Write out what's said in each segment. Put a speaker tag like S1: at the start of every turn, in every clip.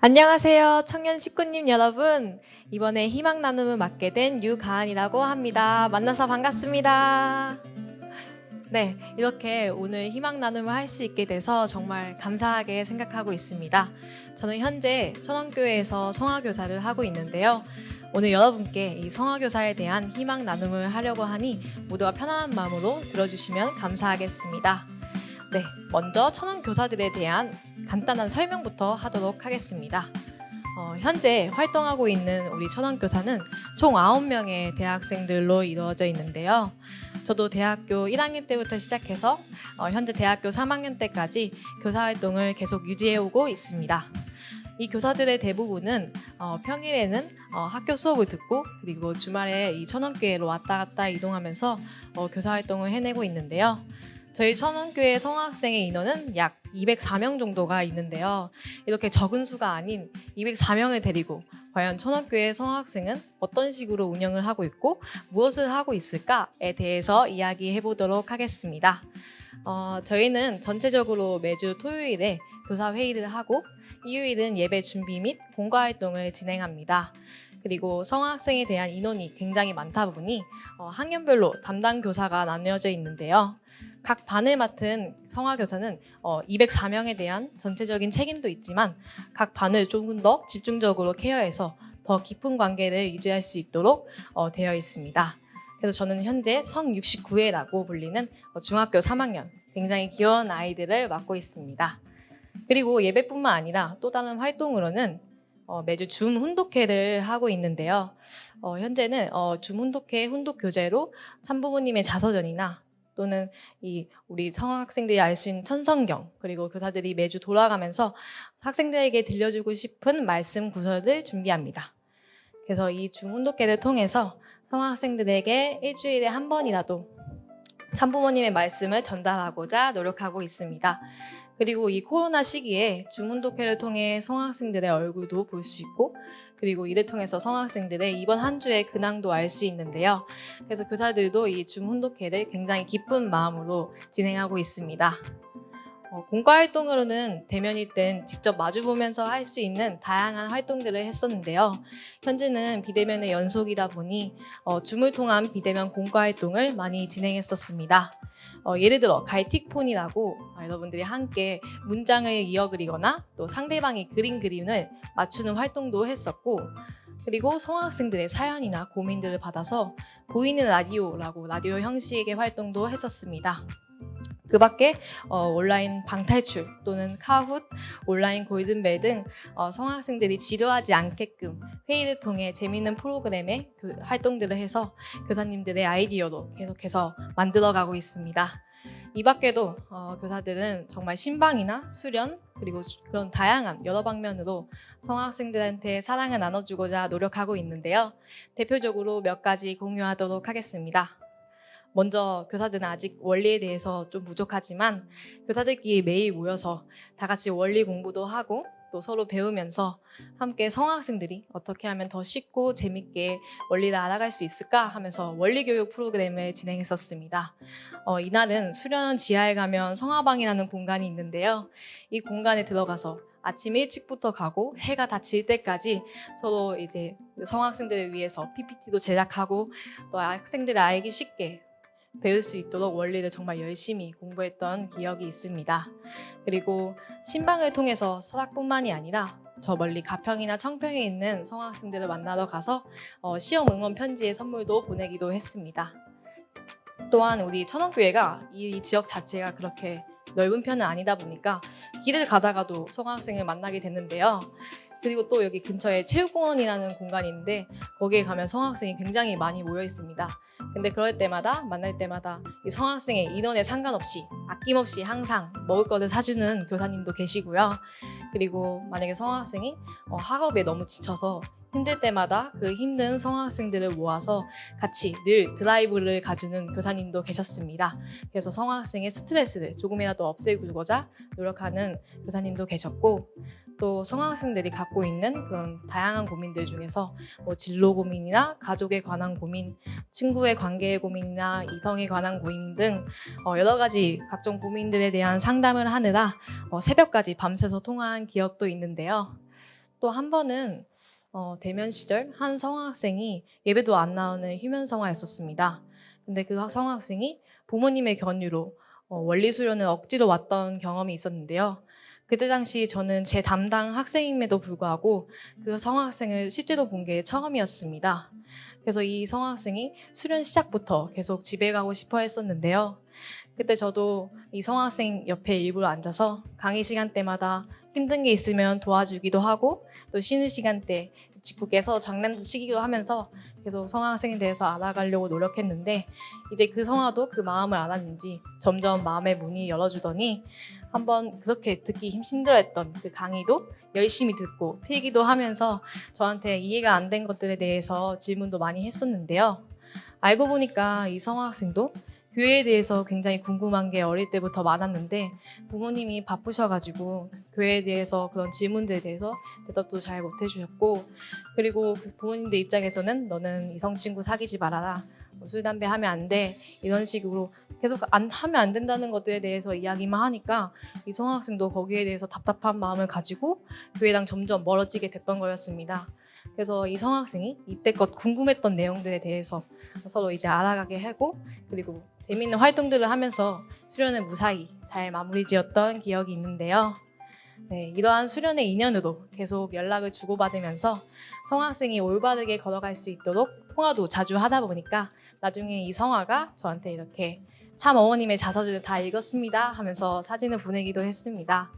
S1: 안녕하세요. 청년 식구님 여러분. 이번에 희망 나눔을 맡게 된 유가은이라고 합니다. 만나서 반갑습니다. 네, 이렇게 오늘 희망 나눔을 할 수 있게 돼서 정말 감사하게 생각하고 있습니다. 저는 현재 천원교회에서 성화교사를 하고 있는데요. 오늘 여러분께 이 성화교사에 대한 희망 나눔을 하려고 하니 모두가 편안한 마음으로 들어주시면 감사하겠습니다. 네, 먼저 천원교사들에 대한 간단한 설명부터 하도록 하겠습니다. 현재 활동하고 있는 우리 천원교사는 총 9명의 대학생들로 이루어져 있는데요. 저도 대학교 1학년 때부터 시작해서 현재 대학교 3학년 때까지 교사 활동을 계속 유지해오고 있습니다. 이 교사들의 대부분은 평일에는 학교 수업을 듣고 그리고 주말에 이 천원교회로 왔다 갔다 이동하면서 교사 활동을 해내고 있는데요. 저희 천원교회 성화학생의 인원은 약 204명 정도가 있는데요. 이렇게 적은 수가 아닌 204명을 데리고 과연 천원교회 성화학생은 어떤 식으로 운영을 하고 있고 무엇을 하고 있을까에 대해서 이야기해 보도록 하겠습니다. 저희는 전체적으로 매주 토요일에 교사 회의를 하고 일요일은 예배 준비 및 봉과 활동을 진행합니다. 그리고 성화학생에 대한 인원이 굉장히 많다 보니 학년별로 담당 교사가 나뉘어져 있는데요. 각 반을 맡은 성화교사는 204명에 대한 전체적인 책임도 있지만 각 반을 조금 더 집중적으로 케어해서 더 깊은 관계를 유지할 수 있도록 되어 있습니다. 그래서 저는 현재 성 69회라고 불리는 중학교 3학년 굉장히 귀여운 아이들을 맡고 있습니다. 그리고 예배뿐만 아니라 또 다른 활동으로는 매주 줌 훈독회를 하고 있는데요. 현재는 줌 훈독회 훈독 교재로 참부모님의 자서전이나 또는 우리 성학생들이 알 수 있는 천성경 그리고 교사들이 매주 돌아가면서 학생들에게 들려주고 싶은 말씀 구절을 준비합니다. 그래서 이 줌 훈독회를 통해서 성학생들에게 일주일에 한 번이라도 참부모님의 말씀을 전달하고자 노력하고 있습니다. 그리고 이 코로나 시기에 줌 훈독회를 통해 성학생들의 얼굴도 볼 수 있고 그리고 이를 통해서 성학생들의 이번 한 주의 근황도 알 수 있는데요. 그래서 교사들도 이 줌 훈독회를 굉장히 기쁜 마음으로 진행하고 있습니다. 공과 활동으로는 대면이든 직접 마주보면서 할 수 있는 다양한 활동들을 했었는데요. 현재는 비대면의 연속이다 보니 줌을 통한 비대면 공과 활동을 많이 진행했었습니다. 예를 들어 갈틱폰이라고 여러분들이 함께 문장을 이어 그리거나 또 상대방이 그린 그림을 맞추는 활동도 했었고 그리고 성학생들의 사연이나 고민들을 받아서 보이는 라디오라고 라디오 형식의 활동도 했었습니다. 그 밖에 온라인 방탈출 또는 카훗, 온라인 골든벨 등 성학생들이 지루하지 않게끔 회의를 통해 재미있는 프로그램의 활동들을 해서 교사님들의 아이디어로 계속해서 만들어가고 있습니다. 이 밖에도 교사들은 정말 신방이나 수련 그리고 그런 다양한 여러 방면으로 성학생들한테 사랑을 나눠주고자 노력하고 있는데요. 대표적으로 몇 가지 공유하도록 하겠습니다. 먼저 교사들은 아직 원리에 대해서 좀 부족하지만 교사들끼리 매일 모여서 다 같이 원리 공부도 하고 또 서로 배우면서 함께 성학생들이 어떻게 하면 더 쉽고 재밌게 원리를 알아갈 수 있을까 하면서 원리 교육 프로그램을 진행했었습니다. 이날은 수련 지하에 가면 성화방이라는 공간이 있는데요. 이 공간에 들어가서 아침 일찍부터 가고 해가 다 질 때까지 서로 이제 성학생들을 위해서 PPT도 제작하고 또 학생들이 알기 쉽게 배울 수 있도록 원리를 정말 열심히 공부했던 기억이 있습니다. 그리고 신방을 통해서 설악뿐만이 아니라 저 멀리 가평이나 청평에 있는 성학생들을 만나러 가서 시험 응원 편지의 선물도 보내기도 했습니다. 또한 우리 천원교회가 이 지역 자체가 그렇게 넓은 편은 아니다 보니까 길을 가다가도 성학생을 만나게 됐는데요. 그리고 또 여기 근처에 체육공원이라는 공간이 있는데 거기에 가면 성학생이 굉장히 많이 모여 있습니다. 근데 그럴 때마다 만날 때마다 이 성학생의 인원에 상관없이 아낌없이 항상 먹을 거를 사주는 교사님도 계시고요. 그리고 만약에 성학생이 학업에 너무 지쳐서 힘들 때마다 그 힘든 성학생들을 모아서 같이 늘 드라이브를 가주는 교사님도 계셨습니다. 그래서 성학생의 스트레스를 조금이라도 없애고자 노력하는 교사님도 계셨고 또 성학생들이 갖고 있는 그런 다양한 고민들 중에서 진로 고민이나 가족에 관한 고민, 친구의 관계의 고민이나 이성에 관한 고민 등 여러 가지 각종 고민들에 대한 상담을 하느라 새벽까지 밤새서 통화한 기억도 있는데요. 또 한 번은 대면 시절 한 성학생이 예배도 안 나오는 휴면 성화였었습니다. 근데 그 성학생이 부모님의 권유로 원리 수련을 억지로 왔던 경험이 있었는데요. 그때 당시 저는 제 담당 학생임에도 불구하고 그 성학생을 실제로 본 게 처음이었습니다. 그래서 이 성학생이 수련 시작부터 계속 집에 가고 싶어 했었는데요. 그때 저도 이 성학생 옆에 일부러 앉아서 강의 시간 때마다 힘든 게 있으면 도와주기도 하고 또 쉬는 시간 때 직국에서 장난도 치기도 하면서 계속 성학생에 대해서 알아가려고 노력했는데 이제 그 성화도 그 마음을 알았는지 점점 마음의 문이 열어주더니 한번 그렇게 듣기 힘들어했던 그 강의도 열심히 듣고 필기도 하면서 저한테 이해가 안 된 것들에 대해서 질문도 많이 했었는데요. 알고 보니까 이 성학생도 교회에 대해서 굉장히 궁금한 게 어릴 때부터 많았는데 부모님이 바쁘셔가지고 교회에 대해서 그런 질문들에 대해서 대답도 잘 못 해주셨고 그리고 그 부모님들 입장에서는 너는 이성 친구 사귀지 말아라 술 담배 하면 안 돼 이런 식으로 계속 하면 안 된다는 것들에 대해서 이야기만 하니까 이 성학생도 거기에 대해서 답답한 마음을 가지고 교회랑 점점 멀어지게 됐던 거였습니다. 그래서 이 성학생이 이때껏 궁금했던 내용들에 대해서 서로 이제 알아가게 하고 그리고 재미있는 활동들을 하면서 수련을 무사히 잘 마무리 지었던 기억이 있는데요. 네, 이러한 수련의 인연으로 계속 연락을 주고받으면서 성학생이 올바르게 걸어갈 수 있도록 통화도 자주 하다 보니까 나중에 이 성화가 저한테 이렇게 참 어머님의 자서전을 다 읽었습니다 하면서 사진을 보내기도 했습니다.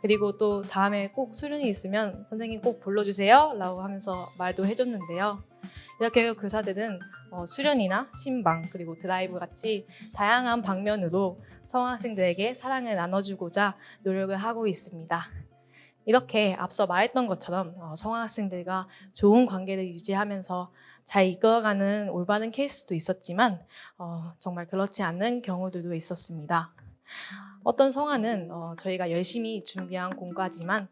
S1: 그리고 또 다음에 꼭 수련이 있으면 선생님 꼭 불러주세요 라고 하면서 말도 해줬는데요. 이렇게 교사들은 수련이나 신방 그리고 드라이브 같이 다양한 방면으로 성학생들에게 사랑을 나눠주고자 노력을 하고 있습니다. 이렇게 앞서 말했던 것처럼 성학생들과 좋은 관계를 유지하면서 잘 이끌어가는 올바른 케이스도 있었지만 정말 그렇지 않은 경우들도 있었습니다. 어떤 성화는 저희가 열심히 준비한 공과지만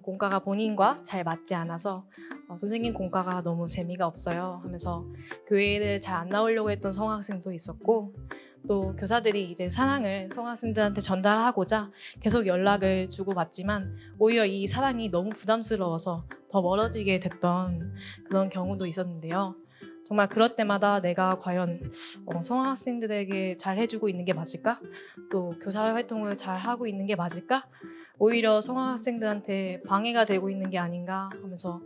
S1: 공과가 본인과 잘 맞지 않아서 선생님 공과가 너무 재미가 없어요 하면서 교회를 잘 안 나오려고 했던 성학생도 있었고 또 교사들이 이제 사랑을 성학생들한테 전달하고자 계속 연락을 주고받지만 오히려 이 사랑이 너무 부담스러워서 더 멀어지게 됐던 그런 경우도 있었는데요. 정말 그럴 때마다 내가 과연 성학생들에게 잘 해주고 있는 게 맞을까? 또 교사 활동을 잘 하고 있는 게 맞을까? 오히려 성학생들한테 방해가 되고 있는 게 아닌가 하면서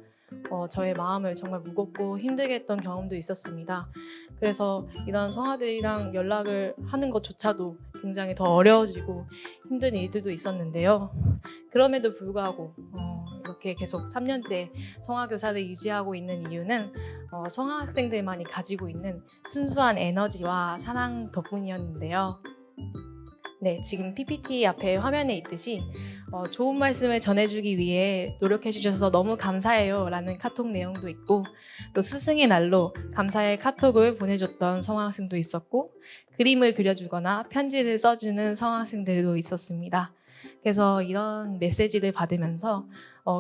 S1: 저의 마음을 정말 무겁고 힘들게 했던 경험도 있었습니다. 그래서 이런 성아들이랑 연락을 하는 것조차도 굉장히 더 어려워지고 힘든 일들도 있었는데요. 그럼에도 불구하고 이렇게 계속 3년째 성화교사를 유지하고 있는 이유는 성화학생들만이 가지고 있는 순수한 에너지와 사랑 덕분이었는데요. 네, 지금 PPT 앞에 화면에 있듯이 좋은 말씀을 전해주기 위해 노력해 주셔서 너무 감사해요 라는 카톡 내용도 있고 또 스승의 날로 감사의 카톡을 보내줬던 성학생도 있었고 그림을 그려주거나 편지를 써주는 성학생들도 있었습니다. 그래서 이런 메시지를 받으면서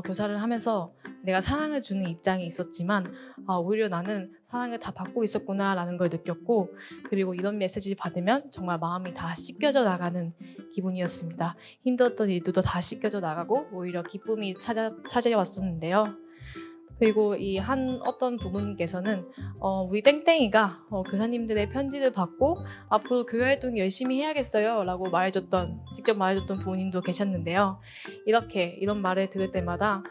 S1: 교사를 하면서 내가 사랑을 주는 입장이 있었지만 오히려 나는 사랑을 다 받고 있었구나 라는 걸 느꼈고 그리고 이런 메시지를 받으면 정말 마음이 다 씻겨져 나가는 기분이었습니다. 힘들었던 일도 다 씻겨져 나가고 오히려 기쁨이 찾아왔었는데요. 그리고 이 한 어떤 부모님께서는 우리 땡땡이가 교사님들의 편지를 받고 앞으로 교회 활동 열심히 해야겠어요 라고 직접 말해줬던 부모님도 계셨는데요. 이런 말을 들을 때마다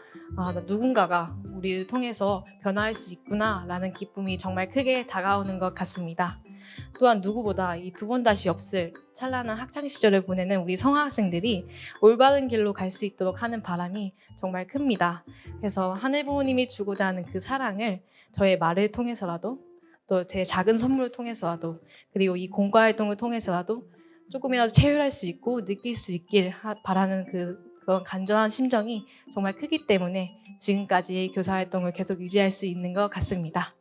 S1: 누군가가 우리를 통해서 변화할 수 있구나 라는 기쁨이 정말 크게 다가오는 것 같습니다. 또한 누구보다 이 두 번 다시 없을 찬란한 학창 시절을 보내는 우리 성학생들이 올바른 길로 갈 수 있도록 하는 바람이 정말 큽니다. 그래서 하늘 부모님이 주고자 하는 그 사랑을 저의 말을 통해서라도 또 제 작은 선물을 통해서라도 그리고 이 공과 활동을 통해서라도 조금이라도 체휼할 수 있고 느낄 수 있길 바라는 그런 간절한 심정이 정말 크기 때문에 지금까지 교사 활동을 계속 유지할 수 있는 것 같습니다.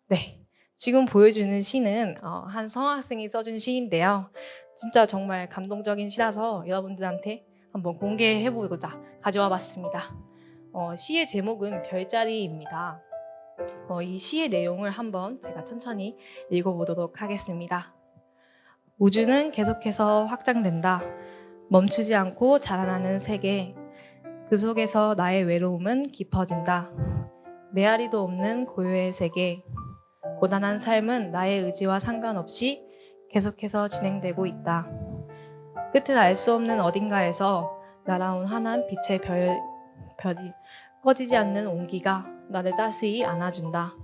S1: 네. 지금 보여주는 시는 한 성학생이 써준 시인데요. 진짜 정말 감동적인 시라서 여러분들한테 한번 공개해보고자 가져와 봤습니다. 시의 제목은 별자리입니다. 이 시의 내용을 한번 제가 천천히 읽어보도록 하겠습니다. 우주는 계속해서 확장된다. 멈추지 않고 자라나는 세계. 그 속에서 나의 외로움은 깊어진다. 메아리도 없는 고요의 세계. 고단한 삶은 나의 의지와 상관없이 계속해서 진행되고 있다. 끝을 알 수 없는 어딘가에서 날아온 환한 빛의 별이 꺼지지 않는 온기가 나를 따스히 안아준다.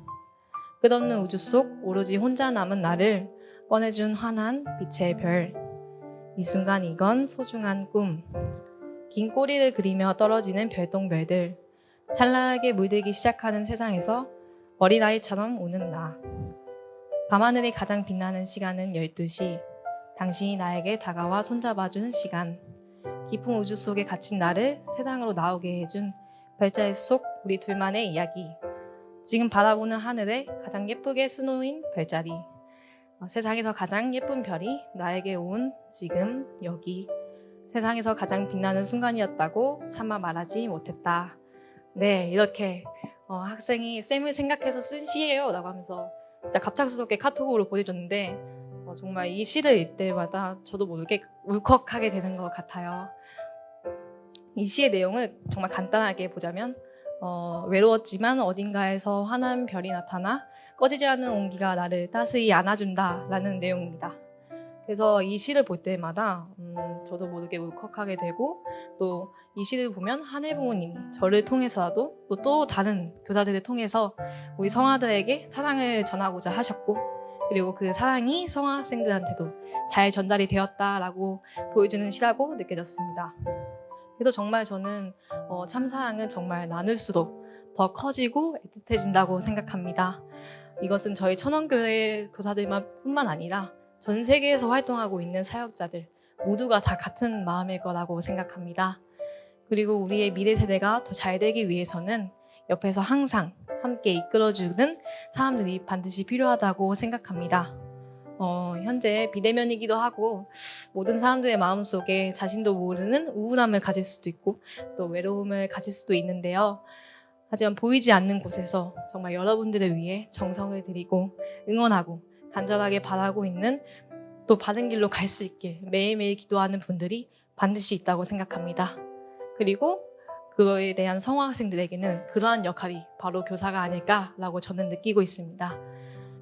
S1: 끝없는 우주 속 오로지 혼자 남은 나를 꺼내준 환한 빛의 별. 이 순간 이건 소중한 꿈. 긴 꼬리를 그리며 떨어지는 별똥별들. 찬란하게 물들기 시작하는 세상에서 어린아이처럼 우는 나. 밤하늘이 가장 빛나는 시간은 12시. 당신이 나에게 다가와 손잡아주는 시간. 깊은 우주 속에 갇힌 나를 세상으로 나오게 해준 별자리 속 우리 둘만의 이야기. 지금 바라보는 하늘에 가장 예쁘게 수놓인 별자리. 세상에서 가장 예쁜 별이 나에게 온 지금 여기. 세상에서 가장 빛나는 순간이었다고 차마 말하지 못했다. 네, 이렇게 학생이 쌤을 생각해서 쓴 시예요 라고 하면서 진짜 갑작스럽게 카톡으로 보내줬는데 정말 이 시를 읽을 때마다 저도 모르게 울컥하게 되는 것 같아요. 이 시의 내용을 정말 간단하게 보자면 외로웠지만 어딘가에서 환한 별이 나타나 꺼지지 않는 온기가 나를 따스히 안아준다 라는 내용입니다. 그래서 이 시를 볼 때마다 저도 모르게 울컥하게 되고 또 이 시를 보면 하늘 부모님이 저를 통해서라도 또 다른 교사들을 통해서 우리 성아들에게 사랑을 전하고자 하셨고 그리고 그 사랑이 성아학생들한테도 잘 전달이 되었다라고 보여주는 시라고 느껴졌습니다. 그래서 정말 저는 참사랑은 정말 나눌수록 더 커지고 애틋해진다고 생각합니다. 이것은 저희 천원교회 교사들만 뿐만 아니라 전 세계에서 활동하고 있는 사역자들 모두가 다 같은 마음일 거라고 생각합니다. 그리고 우리의 미래 세대가 더 잘 되기 위해서는 옆에서 항상 함께 이끌어주는 사람들이 반드시 필요하다고 생각합니다. 현재 비대면이기도 하고 모든 사람들의 마음속에 자신도 모르는 우울함을 가질 수도 있고 또 외로움을 가질 수도 있는데요. 하지만 보이지 않는 곳에서 정말 여러분들을 위해 정성을 들이고 응원하고 간절하게 바라고 있는 또 바른 길로 갈 수 있길 매일매일 기도하는 분들이 반드시 있다고 생각합니다. 그리고 그거에 대한 성화학생들에게는 그러한 역할이 바로 교사가 아닐까라고 저는 느끼고 있습니다.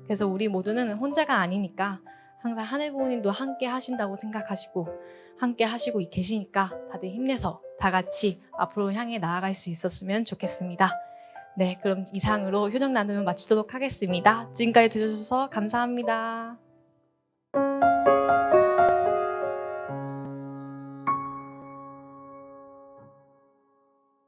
S1: 그래서 우리 모두는 혼자가 아니니까 항상 하늘 부모님도 함께 하신다고 생각하시고 함께 하시고 계시니까 다들 힘내서 다 같이 앞으로 향해 나아갈 수 있었으면 좋겠습니다. 네, 그럼 이상으로 효정 나눔을 마치도록 하겠습니다. 지금까지 들어주셔서 감사합니다.